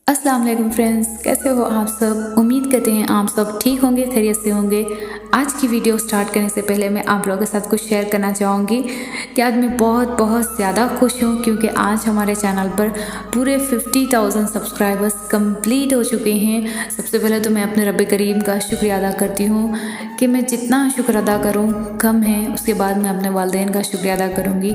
अस्सलाम वालेकुम फ्रेंड्स, कैसे हो आप सब। उम्मीद करते हैं आप सब ठीक होंगे, खैरियत से होंगे। आज की वीडियो स्टार्ट करने से पहले मैं आप लोगों के साथ कुछ शेयर करना चाहूँगी कि आज मैं बहुत ज़्यादा खुश हूँ क्योंकि आज हमारे चैनल पर पूरे 50,000 सब्सक्राइबर्स कंप्लीट हो चुके हैं। सबसे पहले तो मैं अपने रब करीम का शुक्रिया अदा करती हूँ कि मैं जितना शुक्र अदा करूँ कम है। उसके बाद मैं अपने वालिदैन का शुक्रिया अदा करूँगी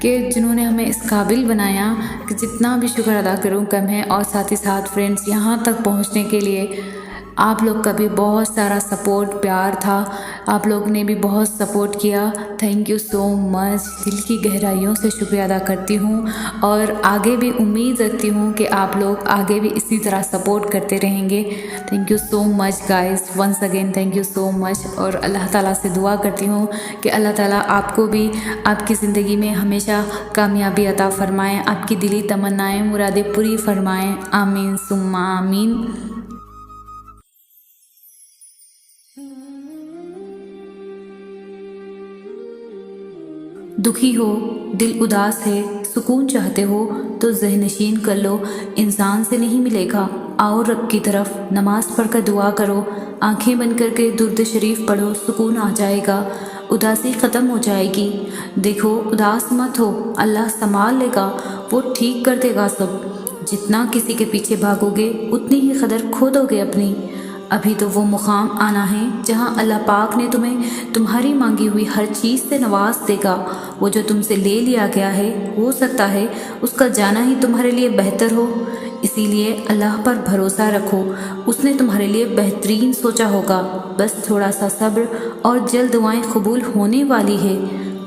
कि जिन्होंने हमें इस काबिल बनाया कि जितना भी शुक्र अदा करूँ कम है। और साथ ही साथ फ्रेंड्स, यहाँ तक पहुँचने के लिए आप लोग का भी बहुत सारा सपोर्ट प्यार था। आप लोग ने भी बहुत सपोर्ट किया। Thank you so much. दिल की गहराइयों से शुक्रिया अदा करती हूँ और आगे भी उम्मीद रखती हूँ कि आप लोग आगे भी इसी तरह सपोर्ट करते रहेंगे। Thank you so much guys, once again thank you so much. और अल्लाह ताला से दुआ करती हूँ कि अल्लाह ताला आपको भी आपकी ज़िंदगी में हमेशा कामयाबी अता फ़रमाएँ, आपकी दिली तमन्नाएँ मुरादें पूरी फ़रमाएँ। आमीन सुम्मा आमीन। दुखी हो, दिल उदास है, सुकून चाहते हो तो ज़हनशीन कर लो। इंसान से नहीं मिलेगा, आओ रब की तरफ। नमाज़ पढ़कर दुआ करो, आंखें बंद करके दुर्द शरीफ पढ़ो, सुकून आ जाएगा, उदासी ख़त्म हो जाएगी। देखो उदास मत हो, अल्लाह संभाल लेगा, वो ठीक कर देगा सब। जितना किसी के पीछे भागोगे उतनी ही कदर खो दोगे अपनी। अभी तो वो मुकाम आना है जहाँ अल्लाह पाक ने तुम्हें तुम्हारी मांगी हुई हर चीज़ से नवाज देगा। वो जो तुमसे ले लिया गया है हो सकता है उसका जाना ही तुम्हारे लिए बेहतर हो, इसीलिए अल्लाह पर भरोसा रखो, उसने तुम्हारे लिए बेहतरीन सोचा होगा। बस थोड़ा सा सब्र और जल्द दुआएं कबूल होने वाली है।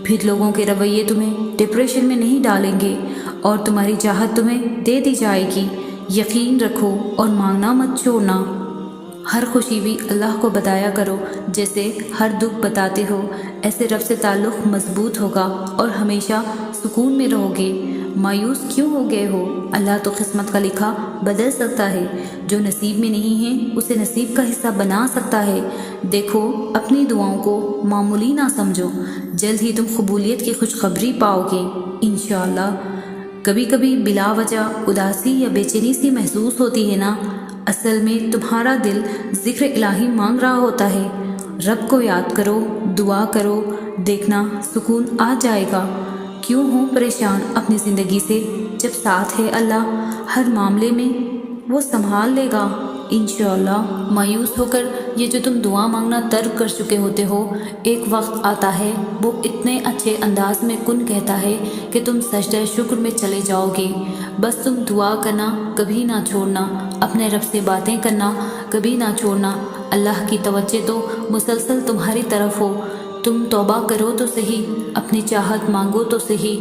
फिर लोगों के रवैये तुम्हें डिप्रेशन में नहीं डालेंगे और तुम्हारी चाहत तुम्हें दे दी जाएगी। यकीन रखो और मांगना मत छोड़ना। हर खुशी भी अल्लाह को बताया करो, जैसे हर दुख बताते हो। ऐसे रब से ताल्लुक़ मजबूत होगा और हमेशा सुकून में रहोगे। मायूस क्यों हो गए हो? अल्लाह तो किस्मत का लिखा बदल सकता है। जो नसीब में नहीं है उसे नसीब का हिस्सा बना सकता है। देखो अपनी दुआओं को मामूली ना समझो, जल्द ही तुम कबूलियत की खुशखबरी पाओगे इंशाअल्लाह। कभी कभी बिला वजह उदासी या बेचैनी सी महसूस होती है ना, असल में तुम्हारा दिल जिक्र इलाही मांग रहा होता है। रब को याद करो, दुआ करो, देखना सुकून आ जाएगा। क्यों हो परेशान अपनी ज़िंदगी से, जब साथ है अल्लाह हर मामले में वो संभाल लेगा इंशाअल्लाह। मायूस होकर ये जो तुम दुआ मांगना तर्क कर चुके होते हो, एक वक्त आता है वो इतने अच्छे अंदाज में कुन कहता है कि तुम सजदे शुक्र में चले जाओगे। बस तुम दुआ करना कभी ना छोड़ना, अपने रब से बातें करना कभी ना छोड़ना। अल्लाह की तवज्जो तो मुसलसल तुम्हारी तरफ हो। तुम तौबा करो तो सही, अपनी चाहत मांगो तो सही,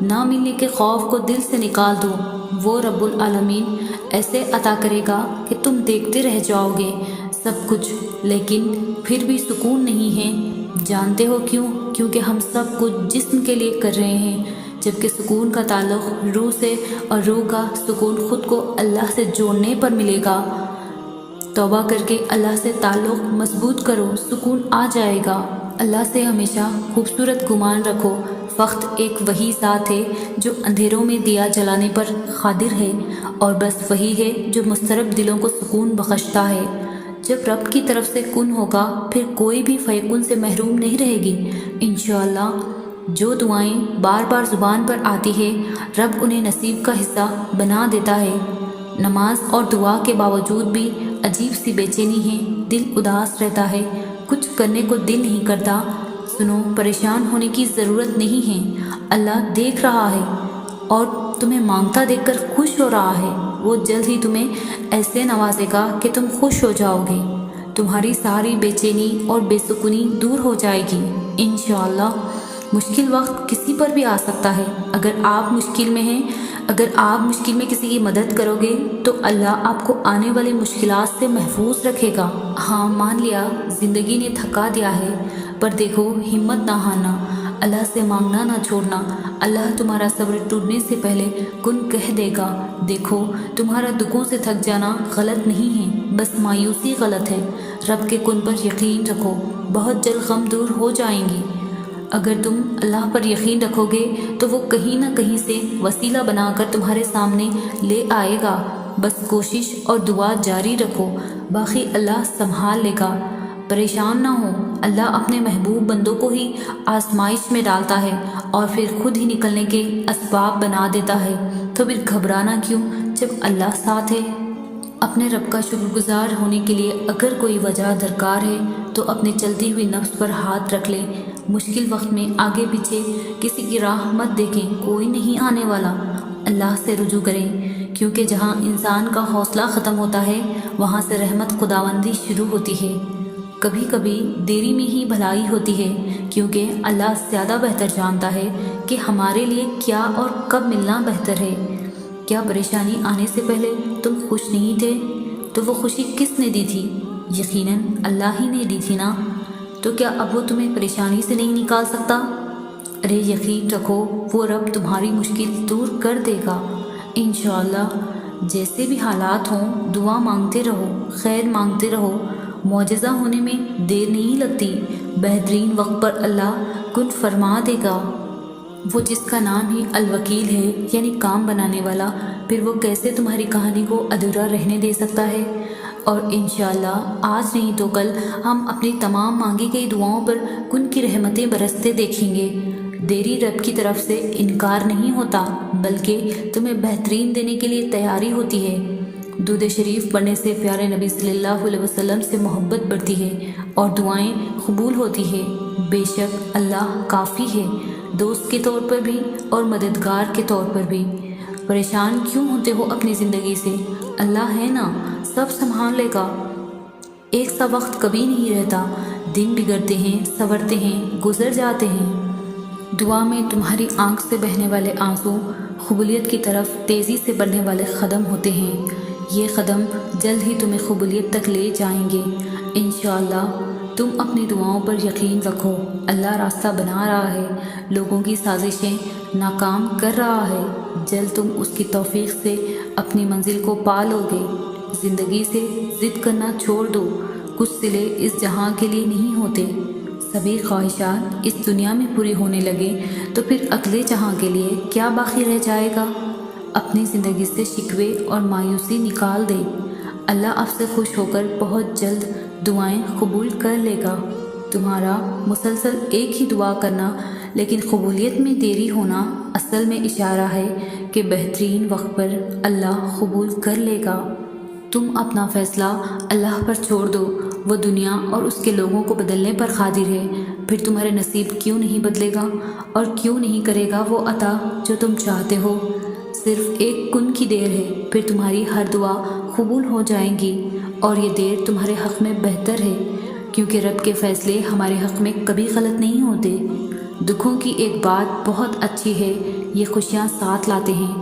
ना मिलने के खौफ को दिल से निकाल दो। वो रब्बुल आलमीन ऐसे अता करेगा कि तुम देखते रह जाओगे सब कुछ, लेकिन फिर भी सुकून नहीं है। जानते हो क्यों? क्योंकि हम सब कुछ जिस्म के लिए कर रहे हैं, जबकि सुकून का ताल्लुक़ रूह से, और रूह का सुकून खुद को अल्लाह से जोड़ने पर मिलेगा। तौबा करके अल्लाह से ताल्लुक़ मजबूत करो, सुकून आ जाएगा। अल्लाह से हमेशा खूबसूरत गुमान रखो। वक्त एक वही ज़ात है जो अंधेरों में दिया जलाने पर कादिर है, और बस वही है जो मुस्तरब दिलों को सुकून बख्शता है। जब रब की तरफ से कुन होगा फिर कोई भी फ़ैकुन से महरूम नहीं रहेगी इंशाअल्लाह। जो दुआएं बार बार ज़ुबान पर आती है रब उन्हें नसीब का हिस्सा बना देता है। नमाज और दुआ के बावजूद भी अजीब सी बेचैनी है, दिल उदास रहता है, कुछ करने को दिल नहीं करता। सुनो, परेशान होने की ज़रूरत नहीं है, अल्लाह देख रहा है और तुम्हें मांगता देखकर खुश हो रहा है। वो जल्द ही तुम्हें ऐसे नवाजेगा कि तुम खुश हो जाओगे। तुम्हारी सारी बेचैनी और बेसुकूनी दूर हो जाएगी इंशाअल्लाह। मुश्किल वक्त किसी पर भी आ सकता है। अगर आप मुश्किल में हैं, अगर आप मुश्किल में किसी की मदद करोगे तो अल्लाह आपको आने वाली मुश्किलात से महफूज रखेगा। हाँ, मान लिया ज़िंदगी ने थका दिया है, पर देखो हिम्मत ना हारना, अल्लाह से मांगना ना छोड़ना। अल्लाह तुम्हारा सब्र टूटने से पहले कुन कह देगा। देखो तुम्हारा दुखों से थक जाना गलत नहीं है, बस मायूसी गलत है। रब के कुन पर यकीन रखो, बहुत जल्द गम दूर हो जाएंगी। अगर तुम अल्लाह पर यकीन रखोगे तो वो कहीं ना कहीं से वसीला बनाकर तुम्हारे सामने ले आएगा। بس کوشش اور دعا جاری رکھو، باقی اللہ سنبھال لے گا۔ پریشان نہ ہو، اللہ اپنے محبوب بندوں کو ہی آزمائش میں ڈالتا ہے اور پھر خود ہی نکلنے کے اسباب بنا دیتا ہے، تو پھر گھبرانا کیوں جب اللہ ساتھ ہے۔ اپنے رب کا شکر گزار ہونے کے لیے اگر کوئی وجہ درکار ہے تو اپنے چلتی ہوئی نفس پر ہاتھ رکھ لیں۔ مشکل وقت میں آگے پیچھے کسی کی راہ مت دیکھیں، کوئی نہیں آنے والا۔ اللہ سے رجوع کریں، کیونکہ جہاں انسان کا حوصلہ ختم ہوتا ہے وہاں سے رحمت خداوندی شروع ہوتی ہے۔ کبھی کبھی دیری میں ہی بھلائی ہوتی ہے، کیونکہ اللہ زیادہ بہتر جانتا ہے کہ ہمارے لیے کیا اور کب ملنا بہتر ہے۔ کیا پریشانی آنے سے پہلے تم خوش نہیں تھے؟ تو وہ خوشی کس نے دی تھی؟ یقیناً اللہ ہی نے دی تھی نا۔ تو کیا اب وہ تمہیں پریشانی سے نہیں نکال سکتا؟ ارے یقین رکھو، وہ رب تمہاری مشکل دور کر دے گا انشاءاللہ۔ جیسے بھی حالات ہوں دعا مانگتے رہو، خیر مانگتے رہو، معجزہ ہونے میں دیر نہیں لگتی۔ بہترین وقت پر اللہ کن فرما دے گا۔ وہ جس کا نام ہی الوکیل ہے، یعنی کام بنانے والا، پھر وہ کیسے تمہاری کہانی کو ادھورا رہنے دے سکتا ہے؟ اور انشاءاللہ آج نہیں تو کل ہم اپنی تمام مانگی گئی دعاؤں پر کن کی رحمتیں برستے دیکھیں گے۔ دیری رب کی طرف سے انکار نہیں ہوتا، بلکہ تمہیں بہترین دینے کے لیے تیاری ہوتی ہے۔ درود شریف پڑھنے سے پیارے نبی صلی اللہ علیہ وسلم سے محبت بڑھتی ہے اور دعائیں قبول ہوتی ہے۔ بے شک اللہ کافی ہے، دوست کے طور پر بھی اور مددگار کے طور پر بھی۔ پریشان کیوں ہوتے ہو اپنی زندگی سے؟ اللہ ہے نا، سب سنبھال لے گا۔ ایک سا وقت کبھی نہیں رہتا، دن بگڑتے ہیں، سنورتے ہیں، گزر جاتے ہیں۔ دعا میں تمہاری آنکھ سے بہنے والے آنسو قبولیت کی طرف تیزی سے بڑھنے والے قدم ہوتے ہیں۔ یہ قدم جلد ہی تمہیں قبولیت تک لے جائیں گے انشاءاللہ۔ تم اپنی دعاؤں پر یقین رکھو، اللہ راستہ بنا رہا ہے، لوگوں کی سازشیں ناکام کر رہا ہے۔ جلد تم اس کی توفیق سے اپنی منزل کو پا لو گے۔ زندگی سے ضد کرنا چھوڑ دو، کچھ صلے اس جہاں کے لیے نہیں ہوتے۔ سبھی خواہشات اس دنیا میں پوری ہونے لگے تو پھر اگلے جہاں کے لیے کیا باقی رہ جائے گا؟ اپنی زندگی سے شکوے اور مایوسی نکال دے، اللہ آپ سے خوش ہو کر بہت جلد دعائیں قبول کر لے گا۔ تمہارا مسلسل ایک ہی دعا کرنا لیکن قبولیت میں دیری ہونا اصل میں اشارہ ہے کہ بہترین وقت پر اللہ قبول کر لے گا۔ تم اپنا فیصلہ اللہ پر چھوڑ دو، وہ دنیا اور اس کے لوگوں کو بدلنے پر قادر ہے۔ پھر تمہارے نصیب کیوں نہیں بدلے گا اور کیوں نہیں کرے گا وہ عطا جو تم چاہتے ہو؟ صرف ایک کن کی دیر ہے، پھر تمہاری ہر دعا قبول ہو جائیں گی، اور یہ دیر تمہارے حق میں بہتر ہے، کیونکہ رب کے فیصلے ہمارے حق میں کبھی غلط نہیں ہوتے۔ دکھوں کی ایک بات بہت اچھی ہے، یہ خوشیاں ساتھ لاتے ہیں۔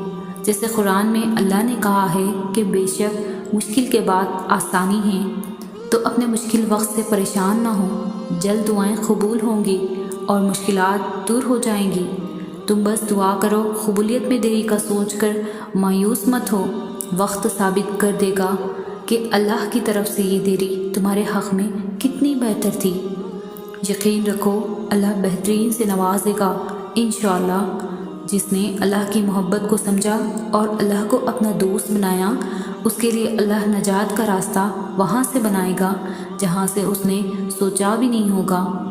جیسے قرآن میں اللہ نے کہا ہے کہ بے شک مشکل کے بعد آسانی ہے، تو اپنے مشکل وقت سے پریشان نہ ہو، جلد دعائیں قبول ہوں گی اور مشکلات دور ہو جائیں گی۔ تم بس دعا کرو، قبولیت میں دیری کا سوچ کر مایوس مت ہو، وقت ثابت کر دے گا کہ اللہ کی طرف سے یہ دیری تمہارے حق میں کتنی بہتر تھی۔ یقین رکھو اللہ بہترین سے نوازے گا انشاءاللہ۔ جس نے اللہ کی محبت کو سمجھا اور اللہ کو اپنا دوست بنایا، اس کے لیے اللہ نجات کا راستہ وہاں سے بنائے گا جہاں سے اس نے سوچا بھی نہیں ہوگا۔